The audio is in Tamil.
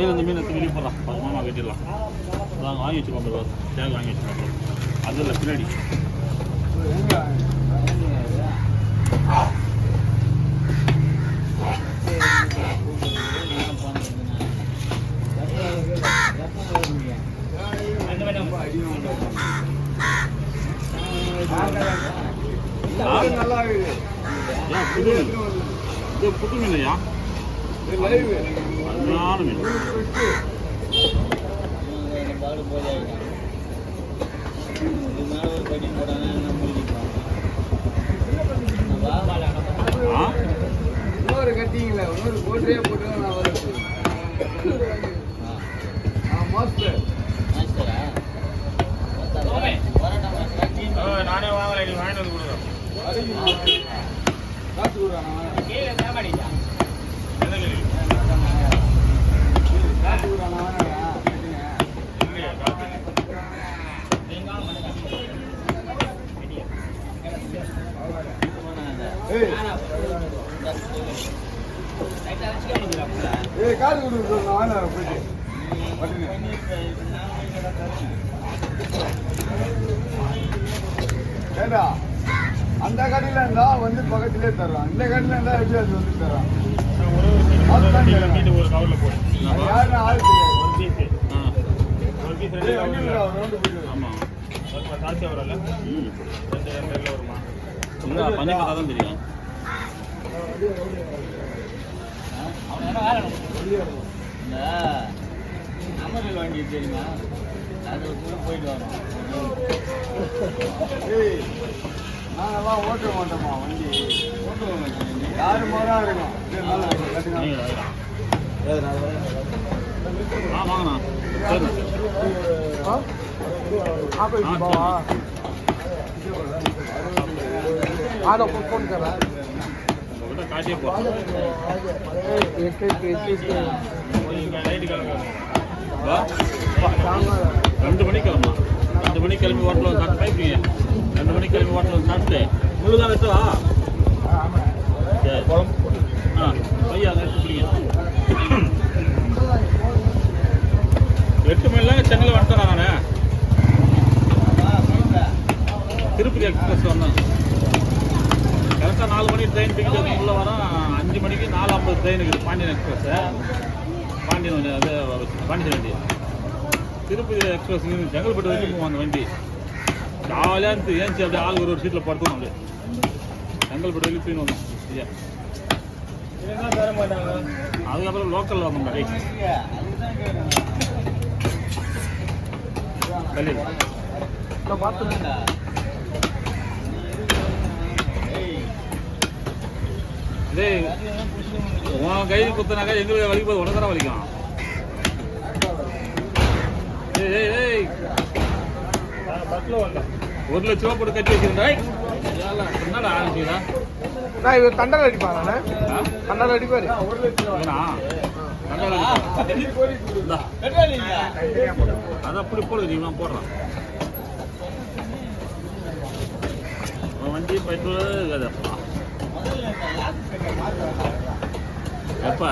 கையில் இந்த மீன் எடுத்து வெளியே போடலாம், பக்கமாக கட்டிடலாம். அதான் வாங்கி வச்சுக்கோங்க, தேவை வாங்கி வச்சுக்கோங்க. அதில் பின்னாடி நல்லா புது மீனையா? அருமையான மீன். இன்னொரு கட்டிங்களா, இன்னொரு போட்டே போட்டு நான் வருது. மாஸ்டர் நானே வாங்கல, நீ வாங்கிட்டு வந்து கொடுக்குறேன். காசு கொடுறான் காசு கொடுக்க வாங்க போயிட்டு ஏடா அந்த கடையில் இருந்தா வந்து பக்கத்திலே தர்றான், இந்த கடையில் இருந்தா எப்படி அது வந்து தர்றான். ஒரு கவரில் போடு. யாருன்னா ஆள் தெரியாது. ஒரு பீஸ் 2 ஆமாம், சாட்சியாக வரல. 2 வருமா? பண்ணி பார்த்தா தான் தெரியும். இந்த அமரில் வண்டி தெரியுமா, அது கூட போயிட்டு வரோம். நாங்கெல்லாம் ஓட்ட மாட்டோமா வண்டி, யாரு மரம் இருக்கும். வாங்கண்ணா. फोन कर रहा है काटिए ரெண்டு மணிக்கு கிளம்பலாம். 2 மணிக்கு கிளம்பி ஹோட்டலில் வந்து சாப்பிட்டு பைப்பீங்க. 2 மணிக்கு கிளம்பி ஹோட்டலில் வந்து சாப்பிட்டு முழுதான் வெட்டுவா. சரி பையா எடுத்து பிடிங்க. 8 மணிலாம் சென்னையில் வந்துட்டேன் நான். திருப்பதி எக்ஸ்பிரஸ் வந்தேன். கரெக்டாக 4 மணிக்கு ட்ரெயின் டிக்கெட் வந்து உள்ளே வரோம். 5 மணிக்கு 4:50 ட்ரெயின் இருக்குது, பாண்டியன் எக்ஸ்பிரஸ். பாண்டியன் அது பாண்டிச்சேரி வண்டி. திருப்பதி எக்ஸ்பிரஸ் செங்கல்பட்டு வரைக்கும் போவோம் அந்த வண்டி. ஜாலியாக இருந்து ஏன்ச்சி அப்படியே ஆள் ஒரு சீட்டில் படுத்தணும். அப்படியே செங்கல்பட்டு வரைக்கும் போயின்னு வந்தோம். ஐயா தர மாட்டாங்க. அதுக்கப்புறம் லோக்கலில் வந்தோம். கடை பார்த்து இதே உன் கை குத்தினாக்கா எங்களுக்கு வலிக்கும் போது உனக்கு தான் வலிக்கும். ஏய் 1 லட்ச ரூபா போட்டு கட்டி வச்சிருந்தா என்னடா ஆரம்பிச்சீங்களா? இவர் தண்டல் அடிப்பாங்க, தண்டல் அடிப்பாரு. அது அப்படி போடுது, நீ போடுறான் வண்டி பெட்ரோல் இருக்காதுப்பா. எப்பா